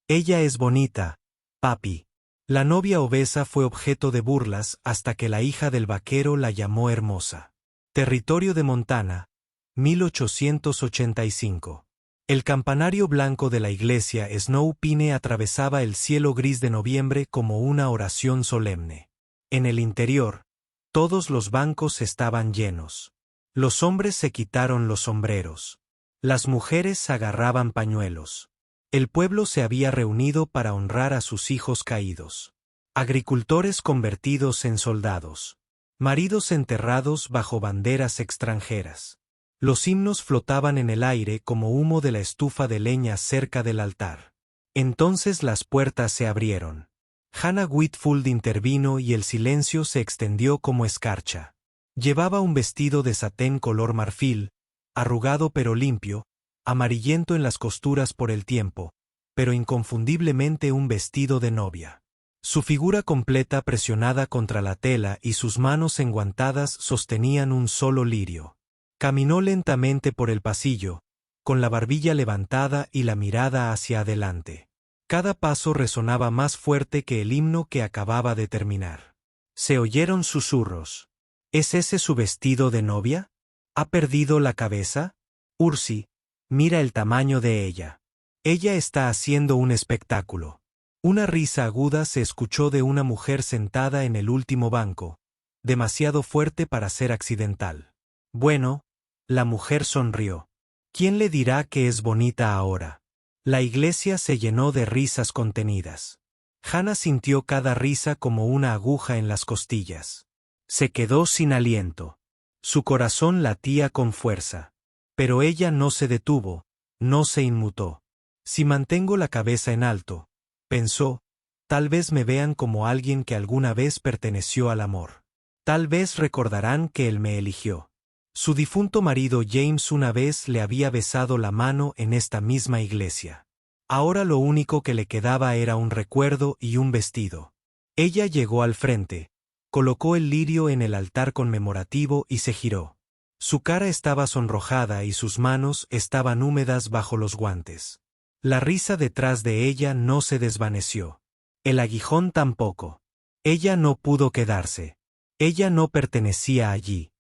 Ella es bonita, papi. La novia obesa fue objeto de burlas hasta que la hija del vaquero la llamó hermosa. Territorio de Montana, 1885. El campanario blanco de la iglesia Snow Pine atravesaba el cielo gris de noviembre como una oración solemne. En el interior, todos los bancos estaban llenos. Los hombres se quitaron los sombreros. Las mujeres agarraban pañuelos. El pueblo se había reunido para honrar a sus hijos caídos. Agricultores convertidos en soldados. Maridos enterrados bajo banderas extranjeras. Los himnos flotaban en el aire como humo de la estufa de leña cerca del altar. Entonces las puertas se abrieron. Hannah Whitfield intervino y el silencio se extendió como escarcha. Llevaba un vestido de satén color marfil, arrugado pero limpio, amarillento en las costuras por el tiempo, pero inconfundiblemente un vestido de novia. Su figura completa presionada contra la tela y sus manos enguantadas sostenían un solo lirio. Caminó lentamente por el pasillo, con la barbilla levantada y la mirada hacia adelante. Cada paso resonaba más fuerte que el himno que acababa de terminar. Se oyeron susurros. ¿Es ese su vestido de novia? ¿Ha perdido la cabeza? Ursi, mira el tamaño de ella. Ella está haciendo un espectáculo. Una risa aguda se escuchó de una mujer sentada en el último banco, demasiado fuerte para ser accidental. Bueno, la mujer sonrió. ¿Quién le dirá que es bonita ahora? La iglesia se llenó de risas contenidas. Hannah sintió cada risa como una aguja en las costillas. Se quedó sin aliento. Su corazón latía con fuerza. Pero ella no se detuvo, no se inmutó. Si mantengo la cabeza en alto, pensó, tal vez me vean como alguien que alguna vez perteneció al amor. Tal vez recordarán que él me eligió. Su difunto marido James una vez le había besado la mano en esta misma iglesia. Ahora lo único que le quedaba era un recuerdo y un vestido. Ella llegó al frente, colocó el lirio en el altar conmemorativo y se giró. Su cara estaba sonrojada y sus manos estaban húmedas bajo los guantes. La risa detrás de ella no se desvaneció. El aguijón tampoco. Ella no pudo quedarse. Ella no pertenecía allí.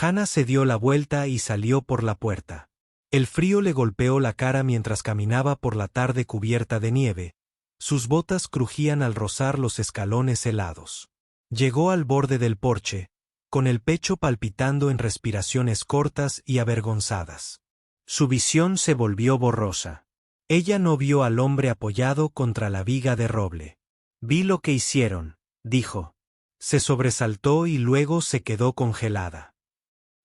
Hannah se dio la vuelta y salió por la puerta. El frío le golpeó la cara mientras caminaba por la tarde cubierta de nieve. Sus botas crujían al rozar los escalones helados. Llegó al borde del porche, con el pecho palpitando en respiraciones cortas y avergonzadas. Su visión se volvió borrosa. Ella no vio al hombre apoyado contra la viga de roble. Vi lo que hicieron, dijo. Se sobresaltó y luego se quedó congelada.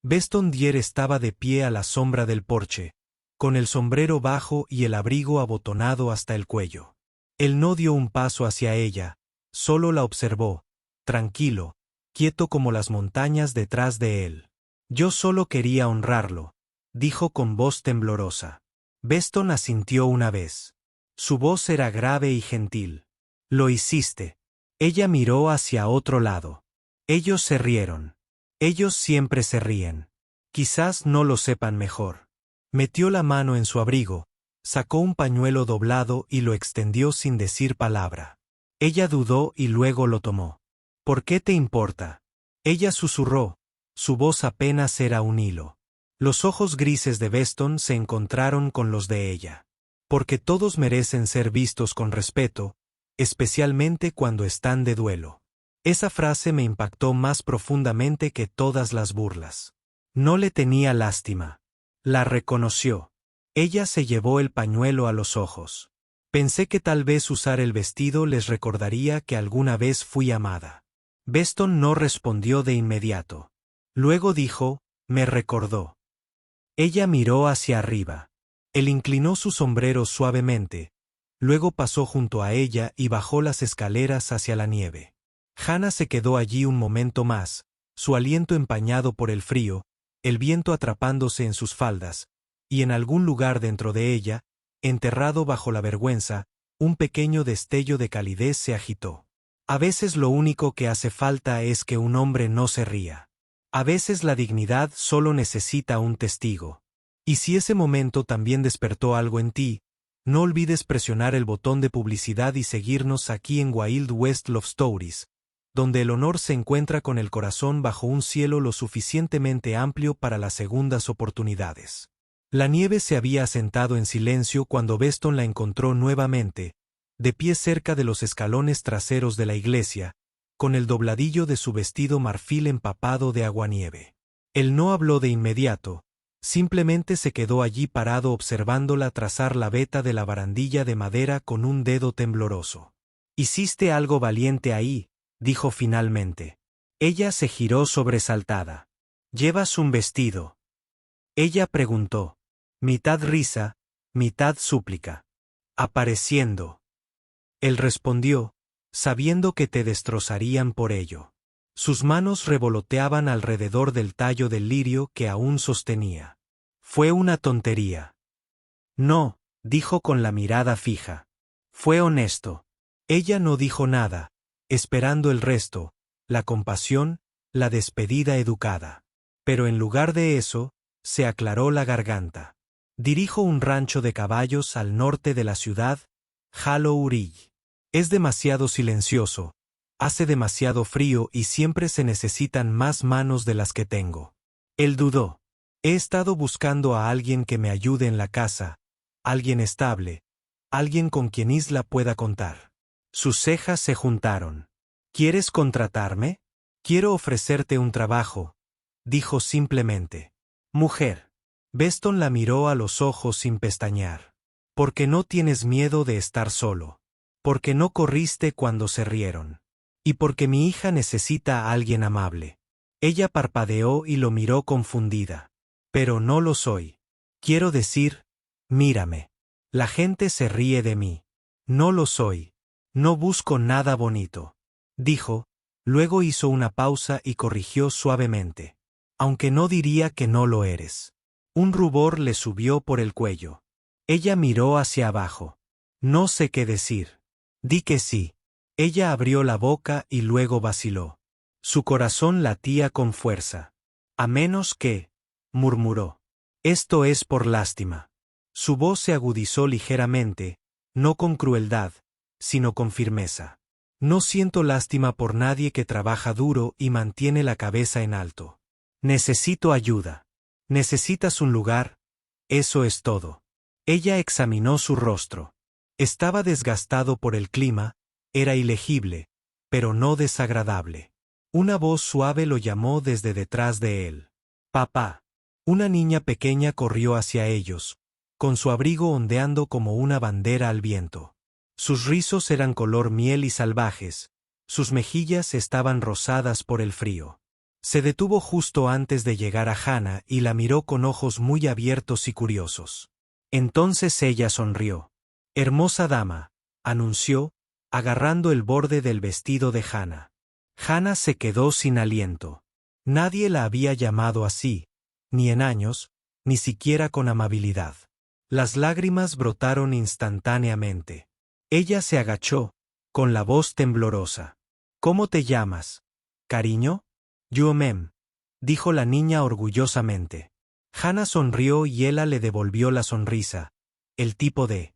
Beston Dyer estaba de pie a la sombra del porche, con el sombrero bajo y el abrigo abotonado hasta el cuello. Él no dio un paso hacia ella, solo la observó, tranquilo, quieto como las montañas detrás de él. Yo solo quería honrarlo, dijo con voz temblorosa. Beston asintió una vez. Su voz era grave y gentil. Lo hiciste. Ella miró hacia otro lado. Ellos se rieron. Ellos siempre se ríen. Quizás no lo sepan mejor. Metió la mano en su abrigo, sacó un pañuelo doblado y lo extendió sin decir palabra. Ella dudó y luego lo tomó. ¿Por qué te importa? Ella susurró. Su voz apenas era un hilo. Los ojos grises de Beston se encontraron con los de ella. Porque todos merecen ser vistos con respeto, especialmente cuando están de duelo. Esa frase me impactó más profundamente que todas las burlas. No le tenía lástima. La reconoció. Ella se llevó el pañuelo a los ojos. Pensé que tal vez usar el vestido les recordaría que alguna vez fui amada. Beston no respondió de inmediato. Luego dijo, me recordó. Ella miró hacia arriba. Él inclinó su sombrero suavemente. Luego pasó junto a ella y bajó las escaleras hacia la nieve. Hannah se quedó allí un momento más, su aliento empañado por el frío, el viento atrapándose en sus faldas, y en algún lugar dentro de ella, enterrado bajo la vergüenza, un pequeño destello de calidez se agitó. A veces lo único que hace falta es que un hombre no se ría. A veces la dignidad solo necesita un testigo. Y si ese momento también despertó algo en ti, No olvides presionar el botón de publicidad y seguirnos aquí en Wild West Love Stories, donde el honor se encuentra con el corazón bajo un cielo lo suficientemente amplio para las segundas oportunidades. La nieve se había asentado en silencio cuando Beston la encontró nuevamente, de pie cerca de los escalones traseros de la iglesia, con el dobladillo de su vestido marfil empapado de aguanieve. Él no habló de inmediato, simplemente se quedó allí parado observándola trazar la veta de la barandilla de madera con un dedo tembloroso. «Hiciste algo valiente ahí», dijo finalmente. Ella se giró sobresaltada. «¿Llevas un vestido?». Ella preguntó, mitad risa, mitad súplica. «Apareciendo». Él respondió, sabiendo que te destrozarían por ello. Sus manos revoloteaban alrededor del tallo del lirio que aún sostenía. «Fue una tontería». «No», dijo con la mirada fija. «Fue honesto». Ella no dijo nada, esperando el resto, la compasión, la despedida educada. Pero en lugar de eso, se aclaró la garganta. «Dirijo un rancho de caballos al norte de la ciudad, Halo-Urill. Es demasiado silencioso, hace demasiado frío y siempre se necesitan más manos de las que tengo». Él dudó. «He estado buscando a alguien que me ayude en la casa, alguien estable, alguien con quien Isla pueda contar». Sus cejas se juntaron. «¿Quieres contratarme? Quiero ofrecerte un trabajo», dijo simplemente. «Mujer». Beston la miró a los ojos sin pestañear. «¿Por qué no tienes miedo de estar solo? Porque no corriste cuando se rieron. Y porque mi hija necesita a alguien amable». Ella parpadeó y lo miró confundida. «Pero no lo soy. Quiero decir, mírame. La gente se ríe de mí. No lo soy. No busco nada bonito», dijo, luego hizo una pausa y corrigió suavemente. «Aunque no diría que no lo eres». Un rubor le subió por el cuello. Ella miró hacia abajo. «No sé qué decir». «Di que sí». Ella abrió la boca y luego vaciló. Su corazón latía con fuerza. «A menos que», murmuró. «Esto es por lástima». Su voz se agudizó ligeramente, no con crueldad, sino con firmeza. «No siento lástima por nadie que trabaja duro y mantiene la cabeza en alto. Necesito ayuda. Necesitas un lugar, eso es todo». Ella examinó su rostro. Estaba desgastado por el clima, era ilegible, pero no desagradable. Una voz suave lo llamó desde detrás de él. «Papá». Una niña pequeña corrió hacia ellos, con su abrigo ondeando como una bandera al viento. Sus rizos eran color miel y salvajes, sus mejillas estaban rosadas por el frío. Se detuvo justo antes de llegar a Hannah y la miró con ojos muy abiertos y curiosos. Entonces ella sonrió. «Hermosa dama», anunció, agarrando el borde del vestido de Hannah. Hannah se quedó sin aliento. Nadie la había llamado así, ni en años, ni siquiera con amabilidad. Las lágrimas brotaron instantáneamente. Ella se agachó, con la voz temblorosa. «¿Cómo te llamas? ¿Cariño?» «Yuomem», dijo la niña orgullosamente. Hannah sonrió y Ella le devolvió la sonrisa, el tipo de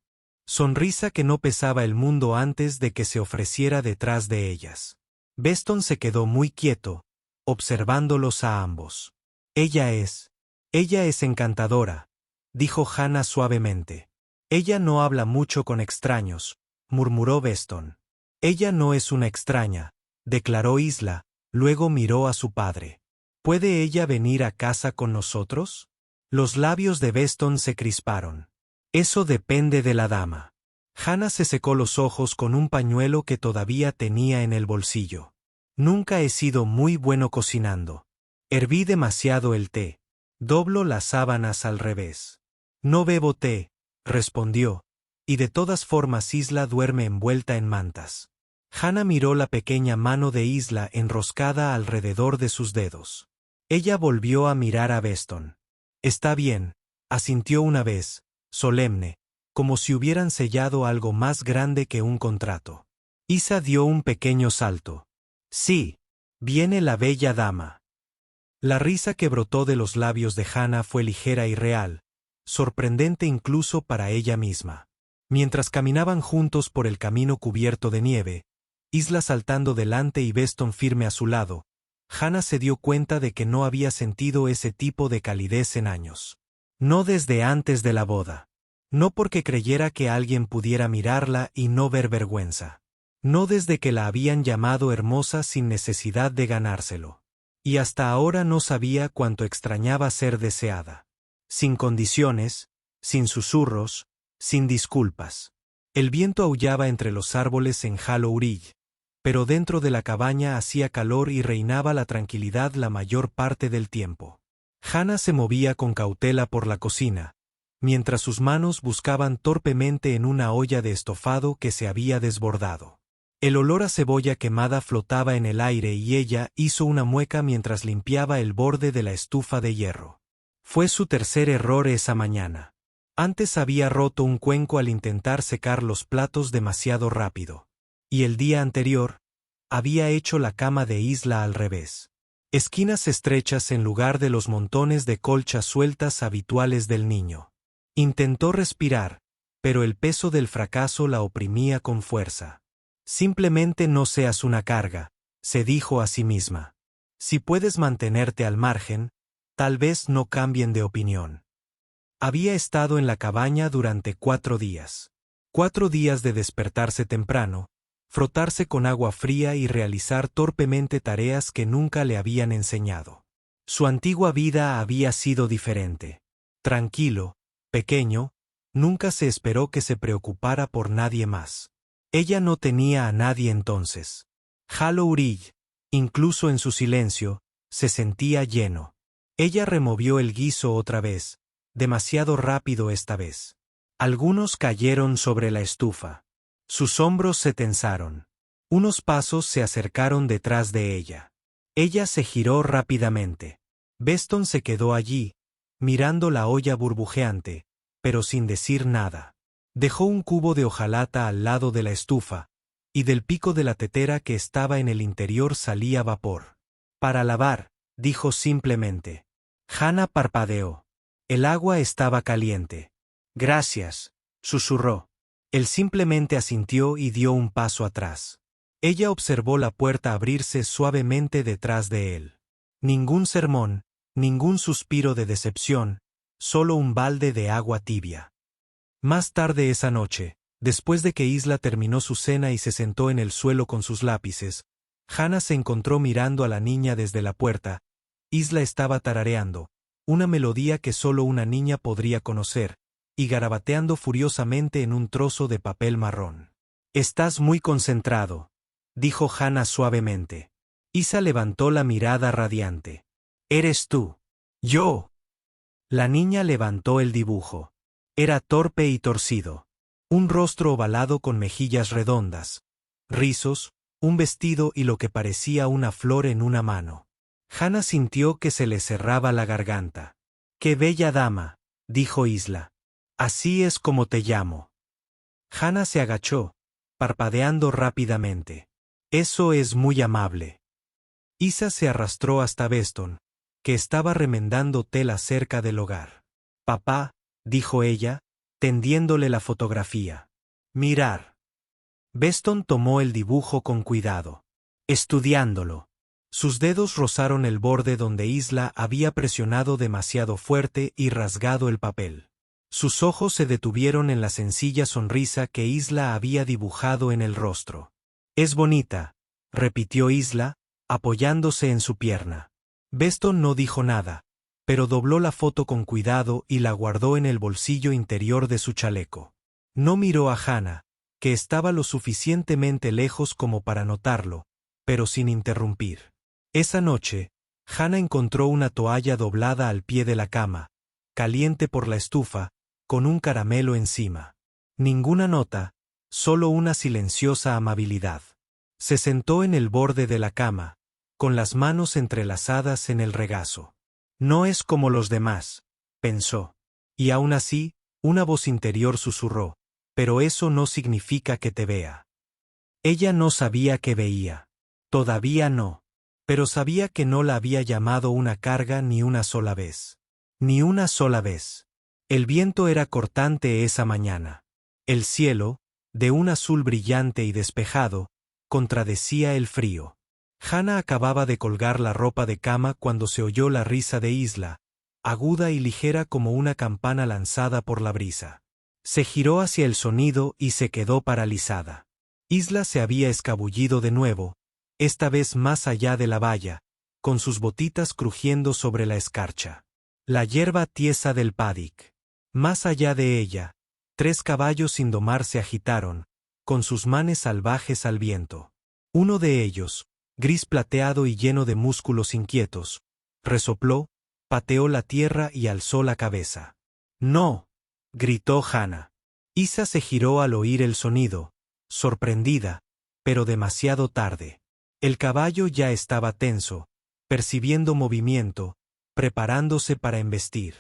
sonrisa que no pesaba el mundo antes de que se ofreciera detrás de ellas. Beston se quedó muy quieto, observándolos a ambos. Ella es encantadora», dijo Hannah suavemente. «Ella no habla mucho con extraños», murmuró Beston. «Ella no es una extraña», declaró Isla, luego miró a su padre. «¿Puede ella venir a casa con nosotros?». Los labios de Beston se crisparon. «Eso depende de la dama». Hannah se secó los ojos con un pañuelo que todavía tenía en el bolsillo. «Nunca he sido muy bueno cocinando. Herví demasiado el té. Doblo las sábanas al revés. No bebo té», respondió, «y de todas formas Isla duerme envuelta en mantas». Hannah miró la pequeña mano de Isla enroscada alrededor de sus dedos. Ella volvió a mirar a Beston. «Está bien», asintió una vez, solemne, como si hubieran sellado algo más grande que un contrato. Isa dio un pequeño salto. «Sí, viene la bella dama». La risa que brotó de los labios de Hannah fue ligera y real, sorprendente incluso para ella misma. Mientras caminaban juntos por el camino cubierto de nieve, Isla saltando delante y Beston firme a su lado, Hannah se dio cuenta de que no había sentido ese tipo de calidez en años. No desde antes de la boda. No porque creyera que alguien pudiera mirarla y no ver vergüenza. No desde que la habían llamado hermosa sin necesidad de ganárselo. Y hasta ahora no sabía cuánto extrañaba ser deseada. Sin condiciones, sin susurros, sin disculpas. El viento aullaba entre los árboles en Halo Ridge, pero dentro de la cabaña hacía calor y reinaba la tranquilidad la mayor parte del tiempo. Hannah se movía con cautela por la cocina, mientras sus manos buscaban torpemente en una olla de estofado que se había desbordado. El olor a cebolla quemada flotaba en el aire y ella hizo una mueca mientras limpiaba el borde de la estufa de hierro. Fue su tercer error esa mañana. Antes había roto un cuenco al intentar secar los platos demasiado rápido. Y el día anterior, había hecho la cama de Isla al revés. Esquinas estrechas en lugar de los montones de colchas sueltas habituales del niño. Intentó respirar, pero el peso del fracaso la oprimía con fuerza. Simplemente no seas una carga, se dijo a sí misma. Si puedes mantenerte al margen, tal vez no cambien de opinión. Había estado en la cabaña durante 4 días. 4 días de despertarse temprano, frotarse con agua fría y realizar torpemente tareas que nunca le habían enseñado. Su antigua vida había sido diferente. Tranquilo, pequeño, nunca se esperó que se preocupara por nadie más. Ella no tenía a nadie entonces. Halo Ridge, incluso en su silencio, se sentía lleno. Ella removió el guiso otra vez, demasiado rápido esta vez. Algunos cayeron sobre la estufa. Sus hombros se tensaron. Unos pasos se acercaron detrás de ella. Ella se giró rápidamente. Beston se quedó allí, mirando la olla burbujeante, pero sin decir nada. Dejó un cubo de hojalata al lado de la estufa, y del pico de la tetera que estaba en el interior salía vapor. Para lavar, dijo simplemente. Hannah parpadeó. El agua estaba caliente. Gracias, susurró. Él simplemente asintió y dio un paso atrás. Ella observó la puerta abrirse suavemente detrás de él. Ningún sermón, ningún suspiro de decepción, solo un balde de agua tibia. Más tarde esa noche, después de que Isla terminó su cena y se sentó en el suelo con sus lápices, Hannah se encontró mirando a la niña desde la puerta. Isla estaba tarareando, una melodía que solo una niña podría conocer, y garabateando furiosamente en un trozo de papel marrón. «Estás muy concentrado», dijo Hannah suavemente. Isa levantó la mirada radiante. «¿Eres tú?» «Yo». La niña levantó el dibujo. Era torpe y torcido. Un rostro ovalado con mejillas redondas, rizos, un vestido y lo que parecía una flor en una mano. Hannah sintió que se le cerraba la garganta. «¡Qué bella dama!», dijo Isla. «Así es como te llamo». Hannah se agachó, parpadeando rápidamente. «Eso es muy amable». Isa se arrastró hasta Beston, que estaba remendando tela cerca del hogar. «Papá», dijo ella, tendiéndole la fotografía. «Mirar». Beston tomó el dibujo con cuidado, estudiándolo. Sus dedos rozaron el borde donde Isla había presionado demasiado fuerte y rasgado el papel. Sus ojos se detuvieron en la sencilla sonrisa que Isla había dibujado en el rostro. «Es bonita», repitió Isla, apoyándose en su pierna. Beston no dijo nada, pero dobló la foto con cuidado y la guardó en el bolsillo interior de su chaleco. No miró a Hannah, que estaba lo suficientemente lejos como para notarlo, pero sin interrumpir. Esa noche, Hannah encontró una toalla doblada al pie de la cama, caliente por la estufa, con un caramelo encima. Ninguna nota, solo una silenciosa amabilidad. Se sentó en el borde de la cama, con las manos entrelazadas en el regazo. «No es como los demás», pensó. Y aún así, una voz interior susurró, «pero eso no significa que te vea». Ella no sabía que veía. Todavía no. Pero sabía que no la había llamado una carga ni una sola vez. Ni una sola vez. El viento era cortante esa mañana. El cielo, de un azul brillante y despejado, contradecía el frío. Hannah acababa de colgar la ropa de cama cuando se oyó la risa de Isla, aguda y ligera como una campana lanzada por la brisa. Se giró hacia el sonido y se quedó paralizada. Isla se había escabullido de nuevo, esta vez más allá de la valla, con sus botitas crujiendo sobre la escarcha. La hierba tiesa del paddock. Más allá de ella, 3 caballos sin domar se agitaron, con sus manes salvajes al viento. Uno de ellos, gris plateado y lleno de músculos inquietos, resopló, pateó la tierra y alzó la cabeza. ¡No!, gritó Hannah. Isa se giró al oír el sonido, sorprendida, pero demasiado tarde. El caballo ya estaba tenso, percibiendo movimiento, preparándose para embestir.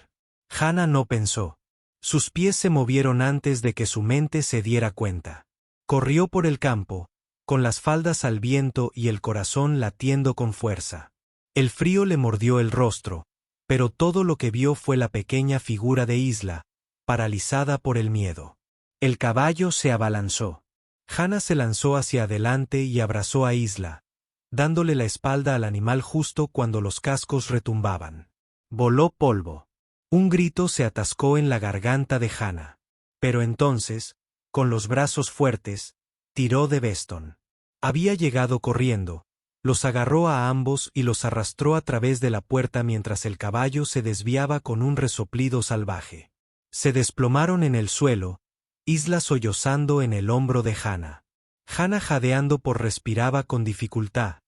Hannah no pensó. Sus pies se movieron antes de que su mente se diera cuenta. Corrió por el campo, con las faldas al viento y el corazón latiendo con fuerza. El frío le mordió el rostro, pero todo lo que vio fue la pequeña figura de Isla, paralizada por el miedo. El caballo se abalanzó. Hannah se lanzó hacia adelante y abrazó a Isla, dándole la espalda al animal justo cuando los cascos retumbaban. Voló polvo. Un grito se atascó en la garganta de Hannah. Pero entonces, con los brazos fuertes, tiró de Beston. Había llegado corriendo, los agarró a ambos y los arrastró a través de la puerta mientras el caballo se desviaba con un resoplido salvaje. Se desplomaron en el suelo, Isla sollozando en el hombro de Hannah. Hannah jadeando respiraba con dificultad,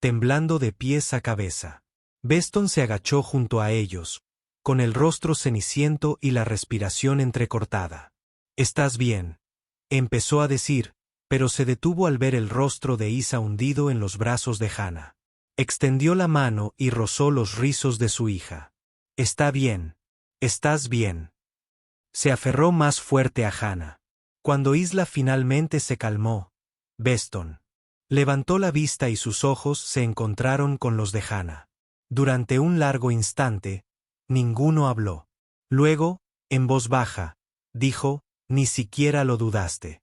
temblando de pies a cabeza. Beston se agachó junto a ellos, con el rostro ceniciento y la respiración entrecortada. «¿Estás bien?», empezó a decir, pero se detuvo al ver el rostro de Isa hundido en los brazos de Hannah. Extendió la mano y rozó los rizos de su hija. «Está bien. ¿Estás bien?». Se aferró más fuerte a Hannah. Cuando Isla finalmente se calmó, Beston levantó la vista y sus ojos se encontraron con los de Hannah. Durante un largo instante, ninguno habló. Luego, en voz baja, dijo: «Ni siquiera lo dudaste».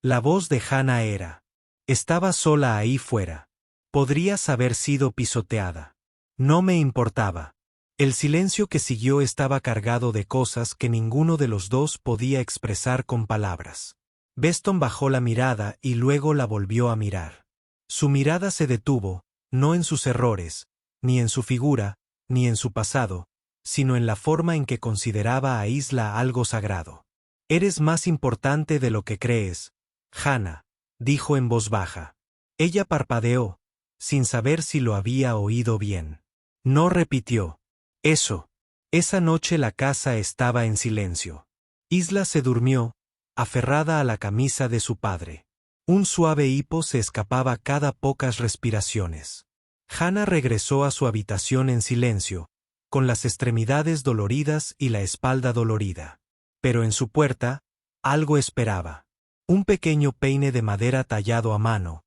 La voz de Hannah era: «Estaba sola ahí fuera. Podrías haber sido pisoteada. No me importaba». El silencio que siguió estaba cargado de cosas que ninguno de los dos podía expresar con palabras. Beston bajó la mirada y luego la volvió a mirar. Su mirada se detuvo, no en sus errores, ni en su figura, ni en su pasado, sino en la forma en que consideraba a Isla algo sagrado. «Eres más importante de lo que crees, Hannah», dijo en voz baja. Ella parpadeó, sin saber si lo había oído bien. No repitió: «Eso». Esa noche la casa estaba en silencio. Isla se durmió, aferrada a la camisa de su padre. Un suave hipo se escapaba cada pocas respiraciones. Hannah regresó a su habitación en silencio, con las extremidades doloridas y la espalda dolorida. Pero en su puerta, algo esperaba. Un pequeño peine de madera tallado a mano,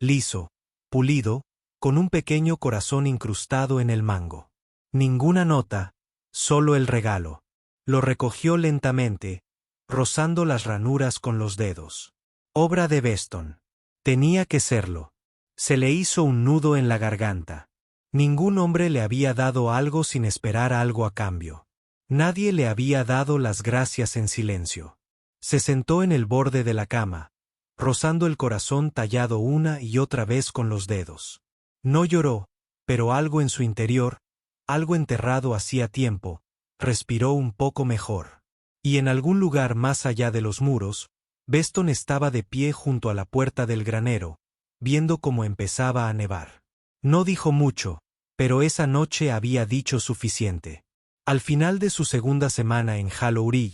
liso, pulido, con un pequeño corazón incrustado en el mango. Ninguna nota, solo el regalo. Lo recogió lentamente, rozando las ranuras con los dedos. Obra de Beston. Tenía que serlo. Se le hizo un nudo en la garganta. Ningún hombre le había dado algo sin esperar algo a cambio. Nadie le había dado las gracias en silencio. Se sentó en el borde de la cama, rozando el corazón tallado una y otra vez con los dedos. No lloró, pero algo en su interior, algo enterrado hacía tiempo, respiró un poco mejor. Y en algún lugar más allá de los muros, Beston estaba de pie junto a la puerta del granero, viendo cómo empezaba a nevar. No dijo mucho, pero esa noche había dicho suficiente. Al final de su segunda semana en Halloween,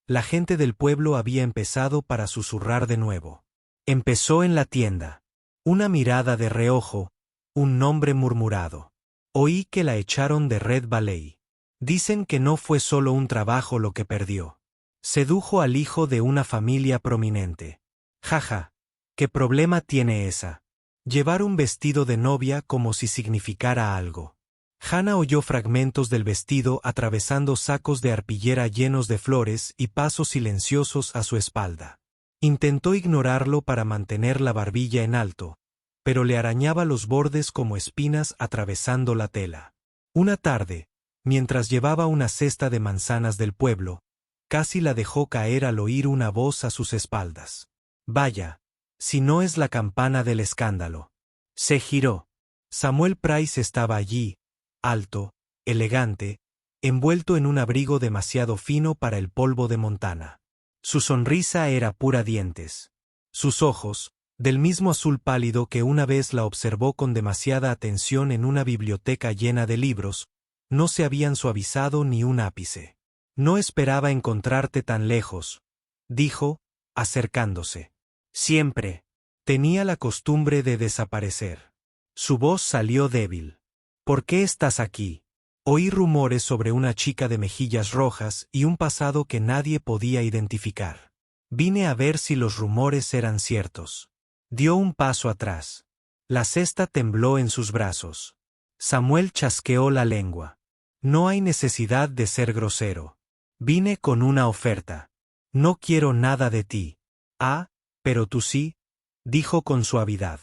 la gente del pueblo había empezado para susurrar de nuevo. Empezó en la tienda. Una mirada de reojo, un nombre murmurado. Oí que la echaron de Red Valley. Dicen que no fue solo un trabajo lo que perdió. Sedujo al hijo de una familia prominente. Jaja, ¿qué problema tiene esa? Llevar un vestido de novia como si significara algo. Hannah oyó fragmentos del vestido atravesando sacos de arpillera llenos de flores y pasos silenciosos a su espalda. Intentó ignorarlo para mantener la barbilla en alto, pero le arañaba los bordes como espinas atravesando la tela. Una tarde, mientras llevaba una cesta de manzanas del pueblo, casi la dejó caer al oír una voz a sus espaldas. Vaya, si no es la campana del escándalo. Se giró. Samuel Price estaba allí, alto, elegante, envuelto en un abrigo demasiado fino para el polvo de Montana. Su sonrisa era pura dientes. Sus ojos, del mismo azul pálido que una vez la observó con demasiada atención en una biblioteca llena de libros, no se habían suavizado ni un ápice. No esperaba encontrarte tan lejos, dijo, acercándose. Siempre. Tenía la costumbre de desaparecer. Su voz salió débil. ¿Por qué estás aquí? Oí rumores sobre una chica de mejillas rojas y un pasado que nadie podía identificar. Vine a ver si los rumores eran ciertos. Dio un paso atrás. La cesta tembló en sus brazos. Samuel chasqueó la lengua. No hay necesidad de ser grosero. Vine con una oferta. No quiero nada de ti. Ah, pero tú sí, dijo con suavidad.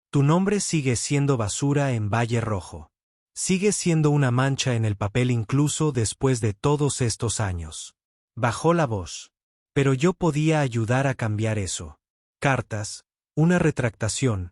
Tu nombre sigue siendo basura en Valle Rojo. Sigue siendo una mancha en el papel incluso después de todos estos años. Bajó la voz. Pero yo podía ayudar a cambiar eso. Cartas, una retractación,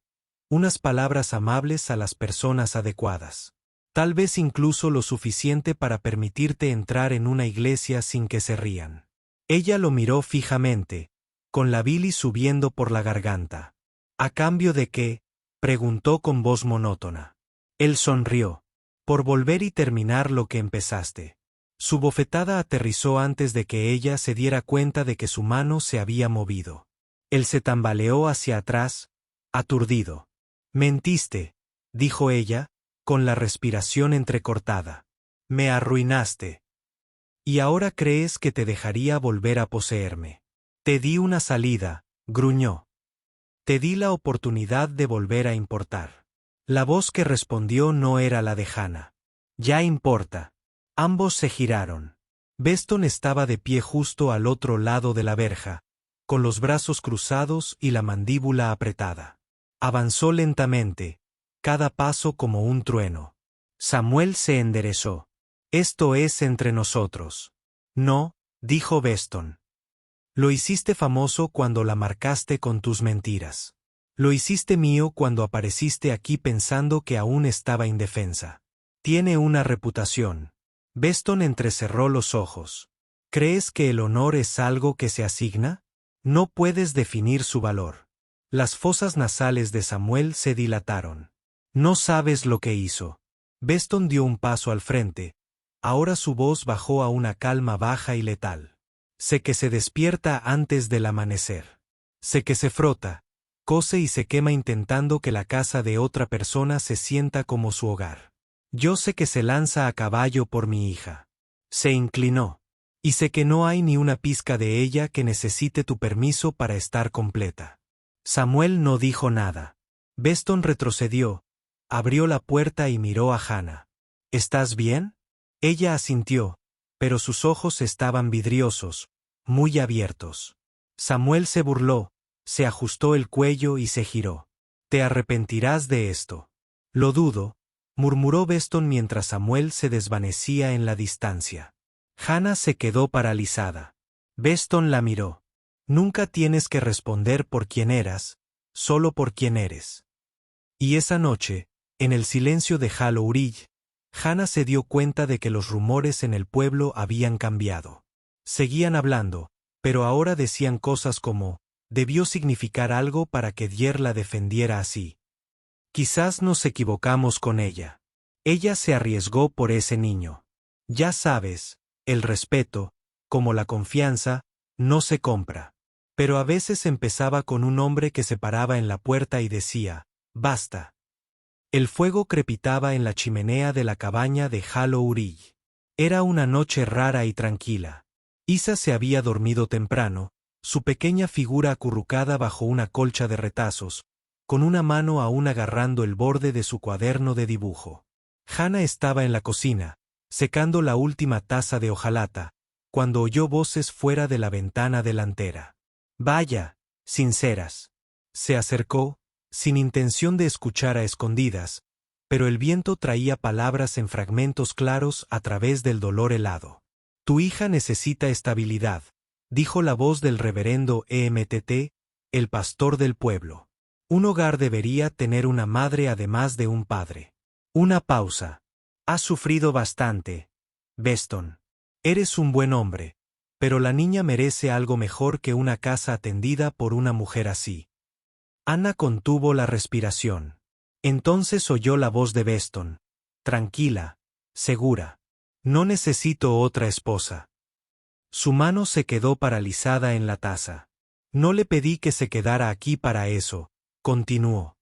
unas palabras amables a las personas adecuadas. Tal vez incluso lo suficiente para permitirte entrar en una iglesia sin que se rían. Ella lo miró fijamente, con la bilis subiendo por la garganta. ¿A cambio de qué?, preguntó con voz monótona. Él sonrió. Por volver y terminar lo que empezaste. Su bofetada aterrizó antes de que ella se diera cuenta de que su mano se había movido. Él se tambaleó hacia atrás, aturdido. Mentiste, dijo ella, con la respiración entrecortada. Me arruinaste. ¿Y ahora crees que te dejaría volver a poseerme? Te di una salida, gruñó. Te di la oportunidad de volver a importar. La voz que respondió no era la de Hannah. Ya importa. Ambos se giraron. Beston estaba de pie justo al otro lado de la verja, con los brazos cruzados y la mandíbula apretada. Avanzó lentamente, cada paso como un trueno. Samuel se enderezó. Esto es entre nosotros. No, dijo Beston. Lo hiciste famoso cuando la marcaste con tus mentiras. Lo hiciste mío cuando apareciste aquí pensando que aún estaba indefensa. Tiene una reputación. Beston entrecerró los ojos. ¿Crees que el honor es algo que se asigna? No puedes definir su valor. Las fosas nasales de Samuel se dilataron. No sabes lo que hizo. Beston dio un paso al frente. Ahora su voz bajó a una calma baja y letal. Sé que se despierta antes del amanecer. Sé que se frota, cose y se quema intentando que la casa de otra persona se sienta como su hogar. Yo sé que se lanza a caballo por mi hija. Se inclinó. Y sé que no hay ni una pizca de ella que necesite tu permiso para estar completa. Samuel no dijo nada. Beston retrocedió, abrió la puerta y miró a Hannah. ¿Estás bien? Ella asintió, pero sus ojos estaban vidriosos, muy abiertos. Samuel se burló, se ajustó el cuello y se giró. Te arrepentirás de esto. Lo dudo, murmuró Beston mientras Samuel se desvanecía en la distancia. Hannah se quedó paralizada. Beston la miró. Nunca tienes que responder por quién eras, solo por quién eres. Y esa noche, en el silencio de Halloween Ridge, Hannah se dio cuenta de que los rumores en el pueblo habían cambiado. Seguían hablando, pero ahora decían cosas como, debió significar algo para que Dier la defendiera así. Quizás nos equivocamos con ella. Ella se arriesgó por ese niño. Ya sabes, el respeto, como la confianza, no se compra. Pero a veces empezaba con un hombre que se paraba en la puerta y decía, basta. El fuego crepitaba en la chimenea de la cabaña de Halloween Ridge. Era una noche rara y tranquila. Isa se había dormido temprano, su pequeña figura acurrucada bajo una colcha de retazos, con una mano aún agarrando el borde de su cuaderno de dibujo. Hannah estaba en la cocina, secando la última taza de hojalata, cuando oyó voces fuera de la ventana delantera. Vaya, sinceras. Se acercó, sin intención de escuchar a escondidas, pero el viento traía palabras en fragmentos claros a través del dolor helado. Tu hija necesita estabilidad, dijo la voz del reverendo EMTT, el pastor del pueblo. Un hogar debería tener una madre además de un padre. Una pausa. Has sufrido bastante, Beston. Eres un buen hombre, pero la niña merece algo mejor que una casa atendida por una mujer así. Anna contuvo la respiración. Entonces oyó la voz de Beston. Tranquila, segura. No necesito otra esposa. Su mano se quedó paralizada en la taza. No le pedí que se quedara aquí para eso, continuó.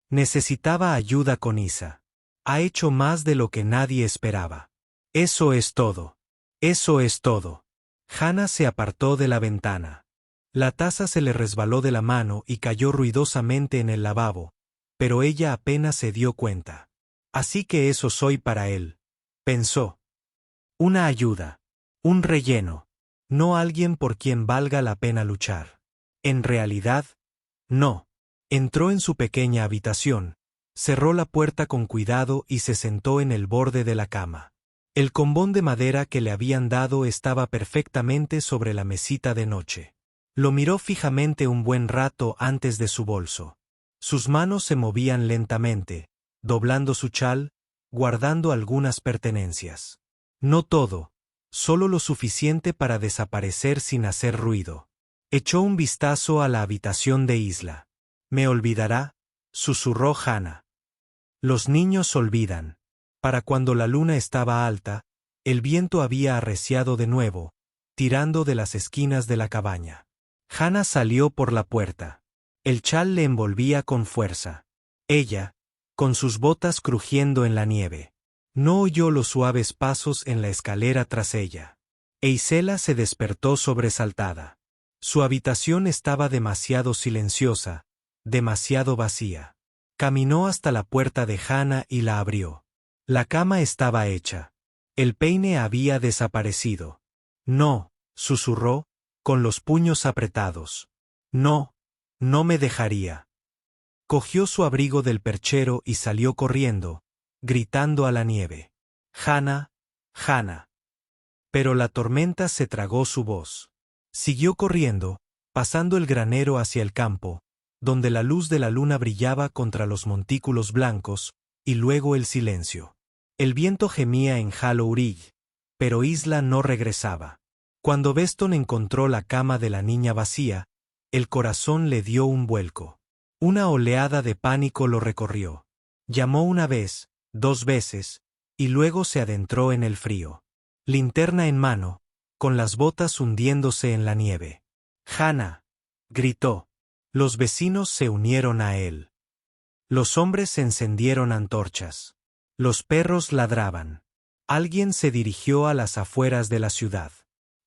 Necesitaba ayuda con Isa. Ha hecho más de lo que nadie esperaba. Eso es todo. Eso es todo. Hannah se apartó de la ventana. La taza se le resbaló de la mano y cayó ruidosamente en el lavabo, pero ella apenas se dio cuenta. Así que eso soy para él, pensó. Una ayuda. Un relleno. No alguien por quien valga la pena luchar. En realidad, no. Entró en su pequeña habitación, cerró la puerta con cuidado y se sentó en el borde de la cama. El combón de madera que le habían dado estaba perfectamente sobre la mesita de noche. Lo miró fijamente un buen rato antes de su bolso. Sus manos se movían lentamente, doblando su chal, guardando algunas pertenencias. No todo, solo lo suficiente para desaparecer sin hacer ruido. Echó un vistazo a la habitación de Isla. «Me olvidará», susurró Hannah. Los niños olvidan. Para cuando la luna estaba alta, el viento había arreciado de nuevo, tirando de las esquinas de la cabaña. Hannah salió por la puerta. El chal le envolvía con fuerza. Ella, con sus botas crujiendo en la nieve. No oyó los suaves pasos en la escalera tras ella. Eisela se despertó sobresaltada. Su habitación estaba demasiado silenciosa, demasiado vacía. Caminó hasta la puerta de Hannah y la abrió. La cama estaba hecha. El peine había desaparecido. No, susurró, con los puños apretados. No, no me dejaría. Cogió su abrigo del perchero y salió corriendo, gritando a la nieve. Hannah, Hannah. Pero la tormenta se tragó su voz. Siguió corriendo, pasando el granero hacia el campo, donde la luz de la luna brillaba contra los montículos blancos, y luego el silencio. El viento gemía en Hollow Ridge, pero Isla no regresaba. Cuando Beston encontró la cama de la niña vacía, el corazón le dio un vuelco. Una oleada de pánico lo recorrió. Llamó una vez, 2 veces, y luego se adentró en el frío. Linterna en mano, con las botas hundiéndose en la nieve. «Hannah», gritó. Los vecinos se unieron a él. Los hombres encendieron antorchas. Los perros ladraban. Alguien se dirigió a las afueras de la ciudad.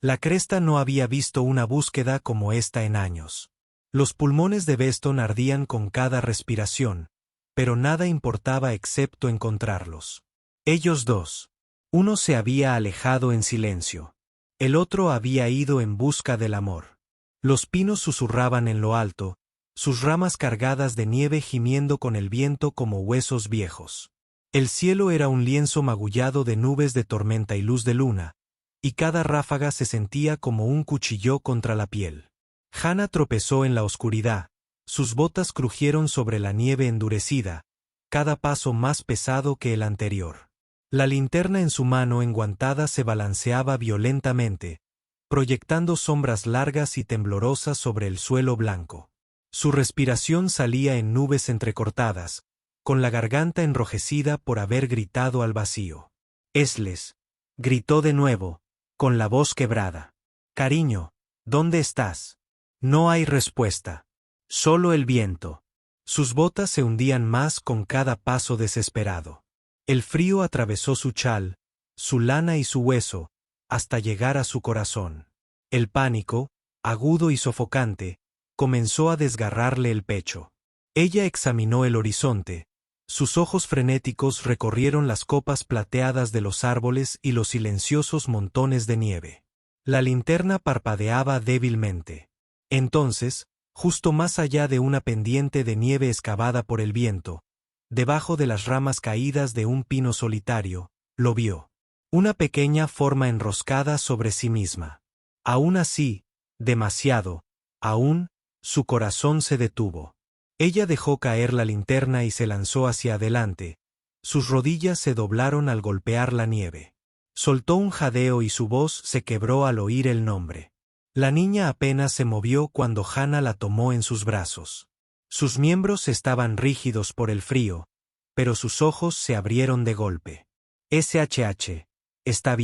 La cresta no había visto una búsqueda como esta en años. Los pulmones de Beston ardían con cada respiración, pero nada importaba excepto encontrarlos. Ellos dos. Uno se había alejado en silencio. El otro había ido en busca del amor. Los pinos susurraban en lo alto, sus ramas cargadas de nieve gimiendo con el viento como huesos viejos. El cielo era un lienzo magullado de nubes de tormenta y luz de luna, y cada ráfaga se sentía como un cuchillo contra la piel. Hannah tropezó en la oscuridad, sus botas crujieron sobre la nieve endurecida, cada paso más pesado que el anterior. La linterna en su mano enguantada se balanceaba violentamente, proyectando sombras largas y temblorosas sobre el suelo blanco. Su respiración salía en nubes entrecortadas, con la garganta enrojecida por haber gritado al vacío. «Esles», gritó de nuevo, con la voz quebrada. «Cariño, ¿dónde estás?» No hay respuesta. Solo el viento. Sus botas se hundían más con cada paso desesperado. El frío atravesó su chal, su lana y su hueso, hasta llegar a su corazón. El pánico, agudo y sofocante, comenzó a desgarrarle el pecho. Ella examinó el horizonte, Sus ojos frenéticos recorrieron las copas plateadas de los árboles y los silenciosos montones de nieve. La linterna parpadeaba débilmente. Entonces, justo más allá de una pendiente de nieve excavada por el viento, debajo de las ramas caídas de un pino solitario, lo vio. Una pequeña forma enroscada sobre sí misma. Aún así, demasiado, aún, su corazón se detuvo. Ella dejó caer la linterna y se lanzó hacia adelante. Sus rodillas se doblaron al golpear la nieve. Soltó un jadeo y su voz se quebró al oír el nombre. La niña apenas se movió cuando Hannah la tomó en sus brazos. Sus miembros estaban rígidos por el frío, pero sus ojos se abrieron de golpe. SHH. Está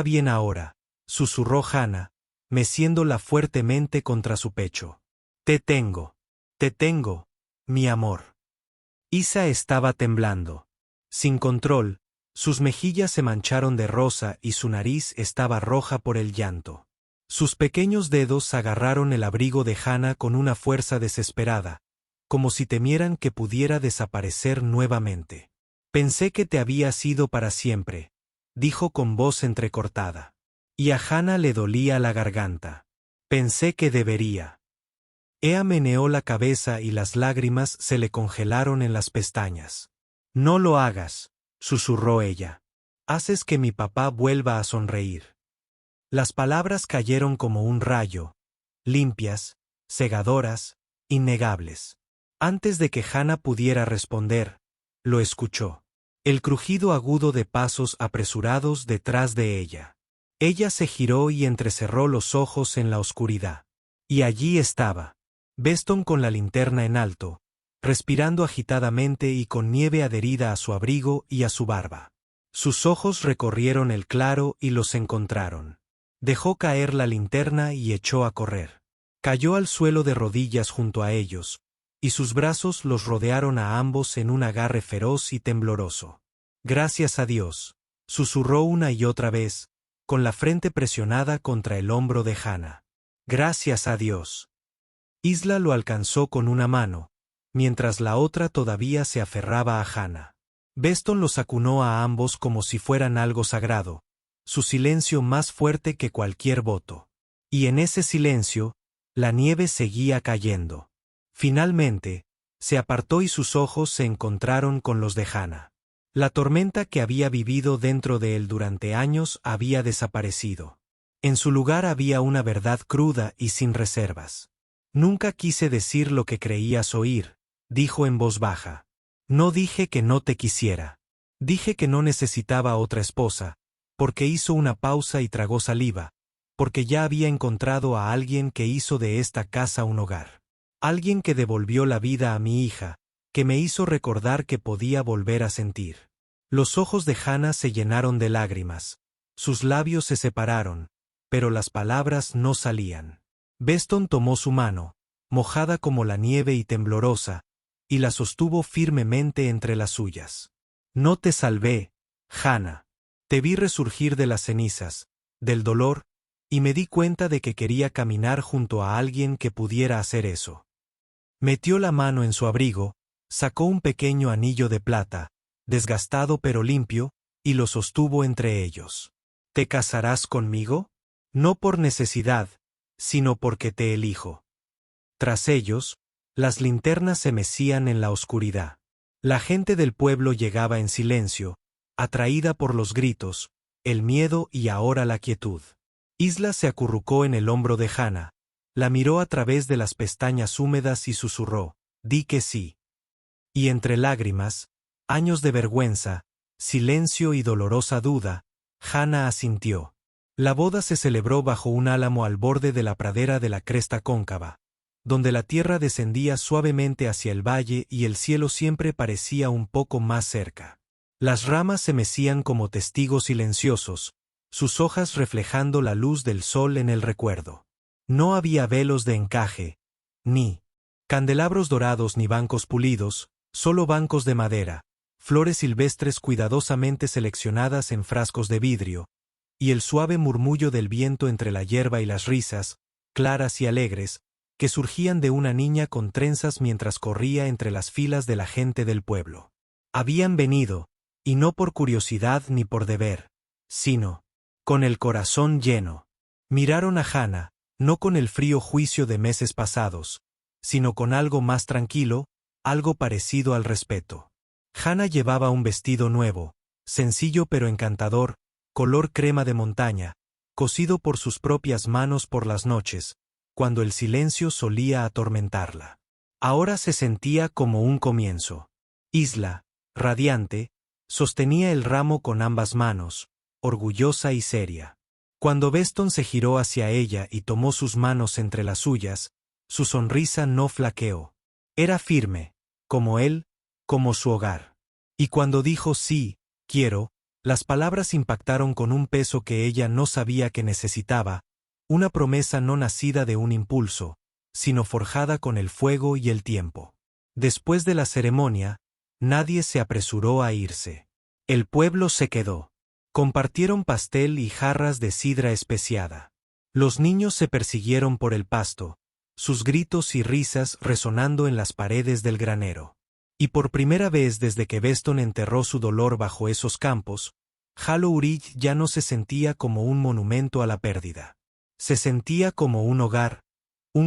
bien ahora, susurró Hannah, meciéndola fuertemente contra su pecho. Te tengo, mi amor. Isa estaba temblando. Sin control, sus mejillas se mancharon de rosa y su nariz estaba roja por el llanto. Sus pequeños dedos agarraron el abrigo de Hannah con una fuerza desesperada, como si temieran que pudiera desaparecer nuevamente. Pensé que te habías ido para siempre, dijo con voz entrecortada. Y a Hannah le dolía la garganta. Pensé que debería. Ea meneó la cabeza y las lágrimas se le congelaron en las pestañas. No lo hagas, susurró ella. Haces que mi papá vuelva a sonreír. Las palabras cayeron como un rayo, limpias, cegadoras, innegables. Antes de que Hannah pudiera responder, lo escuchó. El crujido agudo de pasos apresurados detrás de ella. Ella se giró y entrecerró los ojos en la oscuridad. Y allí estaba. Beston con la linterna en alto, respirando agitadamente y con nieve adherida a su abrigo y a su barba. Sus ojos recorrieron el claro y los encontraron. Dejó caer la linterna y echó a correr. Cayó al suelo de rodillas junto a ellos, y sus brazos los rodearon a ambos en un agarre feroz y tembloroso. Gracias a Dios, susurró una y otra vez, con la frente presionada contra el hombro de Hannah. Gracias a Dios. Isla lo alcanzó con una mano, mientras la otra todavía se aferraba a Hannah. Beston los acunó a ambos como si fueran algo sagrado, su silencio más fuerte que cualquier voto. Y en ese silencio, la nieve seguía cayendo. Finalmente, se apartó y sus ojos se encontraron con los de Hannah. La tormenta que había vivido dentro de él durante años había desaparecido. En su lugar había una verdad cruda y sin reservas. Nunca quise decir lo que creías oír, dijo en voz baja. No dije que no te quisiera. Dije que no necesitaba otra esposa, porque hizo una pausa y tragó saliva, porque ya había encontrado a alguien que hizo de esta casa un hogar. Alguien que devolvió la vida a mi hija, que me hizo recordar que podía volver a sentir. Los ojos de Hannah se llenaron de lágrimas, sus labios se separaron, pero las palabras no salían. Beston tomó su mano, mojada como la nieve y temblorosa, y la sostuvo firmemente entre las suyas. No te salvé, Hannah. Te vi resurgir de las cenizas, del dolor, y me di cuenta de que quería caminar junto a alguien que pudiera hacer eso. Metió la mano en su abrigo, sacó un pequeño anillo de plata, desgastado pero limpio, y lo sostuvo entre ellos. ¿Te casarás conmigo? No por necesidad, sino porque te elijo. Tras ellos, las linternas se mecían en la oscuridad. La gente del pueblo llegaba en silencio, atraída por los gritos, el miedo y ahora la quietud. Isla se acurrucó en el hombro de Hannah, la miró a través de las pestañas húmedas y susurró, di que sí. Y entre lágrimas, años de vergüenza, silencio y dolorosa duda, Hannah asintió. La boda se celebró bajo un álamo al borde de la pradera de la cresta cóncava, donde la tierra descendía suavemente hacia el valle y el cielo siempre parecía un poco más cerca. Las ramas se mecían como testigos silenciosos, sus hojas reflejando la luz del sol en el recuerdo. No había velos de encaje, ni candelabros dorados ni bancos pulidos, solo bancos de madera, flores silvestres cuidadosamente seleccionadas en frascos de vidrio, y el suave murmullo del viento entre la hierba y las risas, claras y alegres, que surgían de una niña con trenzas mientras corría entre las filas de la gente del pueblo. Habían venido, y no por curiosidad ni por deber, sino con el corazón lleno. Miraron a Hannah, no con el frío juicio de meses pasados, sino con algo más tranquilo, algo parecido al respeto. Hannah llevaba un vestido nuevo, sencillo pero encantador, color crema de montaña, cosido por sus propias manos por las noches, cuando el silencio solía atormentarla. Ahora se sentía como un comienzo. Isla, radiante, sostenía el ramo con ambas manos, orgullosa y seria. Cuando Beston se giró hacia ella y tomó sus manos entre las suyas, su sonrisa no flaqueó. Era firme, como él, como su hogar. Y cuando dijo sí, quiero, las palabras impactaron con un peso que ella no sabía que necesitaba, una promesa no nacida de un impulso, sino forjada con el fuego y el tiempo. Después de la ceremonia, nadie se apresuró a irse. El pueblo se quedó. Compartieron pastel y jarras de sidra especiada. Los niños se persiguieron por el pasto, sus gritos y risas resonando en las paredes del granero. Y por primera vez desde que Beston enterró su dolor bajo esos campos, Halo Ridge ya no se sentía como un monumento a la pérdida. Se sentía como un hogar,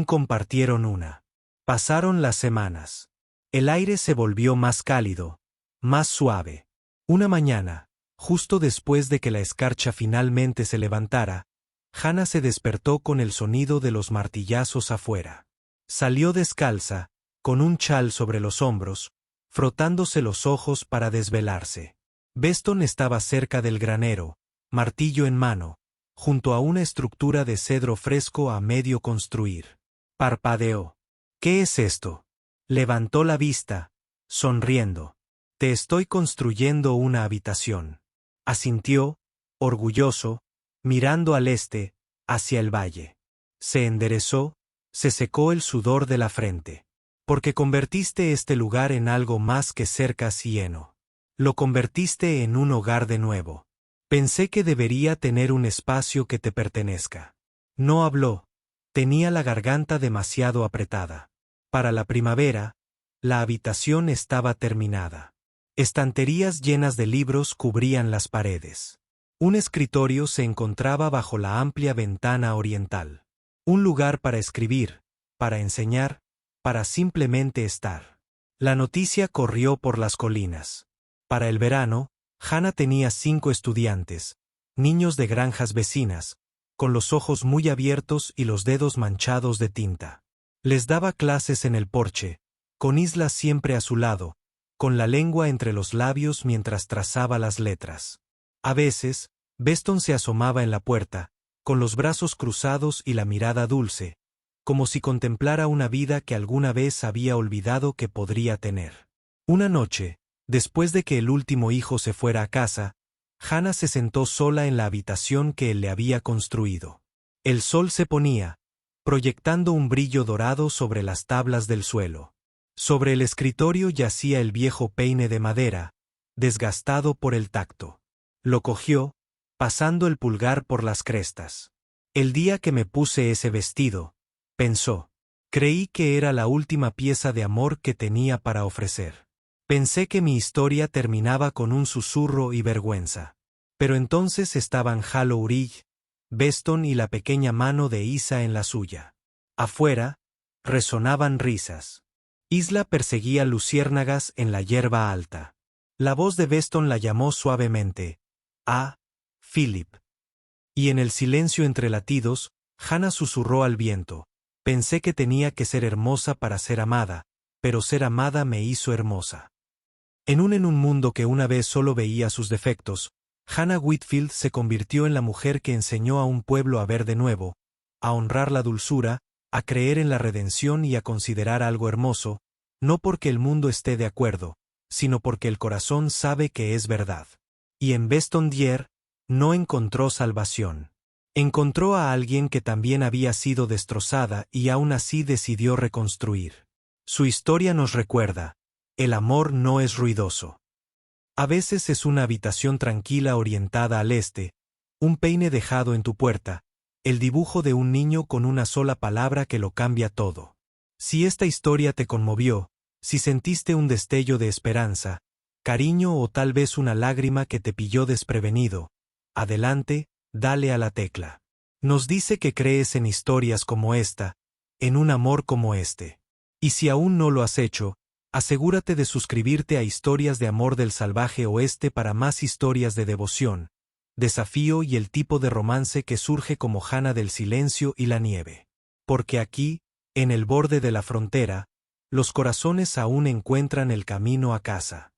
compartieron una. Pasaron las semanas. El aire se volvió más cálido, más suave. Una mañana, justo después de que la escarcha finalmente se levantara, Hannah se despertó con el sonido de los martillazos afuera. Salió descalza, con un chal sobre los hombros, frotándose los ojos para desvelarse. Beston estaba cerca del granero, martillo en mano, junto a una estructura de cedro fresco a medio construir. Parpadeó. ¿Qué es esto? Levantó la vista, sonriendo. Te estoy construyendo una habitación. Asintió, orgulloso, mirando al este, hacia el valle. Se enderezó, se secó el sudor de la frente. Porque convertiste este lugar en algo más que cercas y heno. Lo convertiste en un hogar de nuevo. Pensé que debería tener un espacio que te pertenezca. No habló. Tenía la garganta demasiado apretada. Para la primavera, la habitación estaba terminada. Estanterías llenas de libros cubrían las paredes. Un escritorio se encontraba bajo la amplia ventana oriental. Un lugar para escribir, para enseñar, para simplemente estar. La noticia corrió por las colinas. Para el verano, Hannah tenía 5 estudiantes, niños de granjas vecinas, con los ojos muy abiertos y los dedos manchados de tinta. Les daba clases en el porche, con Isla siempre a su lado, con la lengua entre los labios mientras trazaba las letras. A veces, Beston se asomaba en la puerta, con los brazos cruzados y la mirada dulce, como si contemplara una vida que alguna vez había olvidado que podría tener. Una noche, después de que el último hijo se fuera a casa, Hannah se sentó sola en la habitación que él le había construido. El sol se ponía, proyectando un brillo dorado sobre las tablas del suelo. Sobre el escritorio yacía el viejo peine de madera, desgastado por el tacto. Lo cogió, pasando el pulgar por las crestas. El día que me puse ese vestido, pensó, creí que era la última pieza de amor que tenía para ofrecer. Pensé que mi historia terminaba con un susurro y vergüenza. Pero entonces estaban Halo Ridge, Beston y la pequeña mano de Isa en la suya. Afuera, resonaban risas. Isla perseguía luciérnagas en la hierba alta. La voz de Beston la llamó suavemente. «Ah, Philip». Y en el silencio entre latidos, Hannah susurró al viento. Pensé que tenía que ser hermosa para ser amada, pero ser amada me hizo hermosa. En un mundo que una vez solo veía sus defectos, Hannah Whitfield se convirtió en la mujer que enseñó a un pueblo a ver de nuevo, a honrar la dulzura, a creer en la redención y a considerar algo hermoso, no porque el mundo esté de acuerdo, sino porque el corazón sabe que es verdad. Y en Bastondiere no encontró salvación. Encontró a alguien que también había sido destrozada y aún así decidió reconstruir. Su historia nos recuerda, el amor no es ruidoso. A veces es una habitación tranquila orientada al este, un peine dejado en tu puerta, El dibujo de un niño con una sola palabra que lo cambia todo. Si esta historia te conmovió, si sentiste un destello de esperanza, cariño o tal vez una lágrima que te pilló desprevenido, adelante, dale a la tecla. Nos dice que crees en historias como esta, en un amor como este. Y si aún no lo has hecho, asegúrate de suscribirte a Historias de Amor del Salvaje Oeste para más historias de devoción, desafío y el tipo de romance que surge como Hannah del silencio y la nieve. Porque aquí, en el borde de la frontera, los corazones aún encuentran el camino a casa.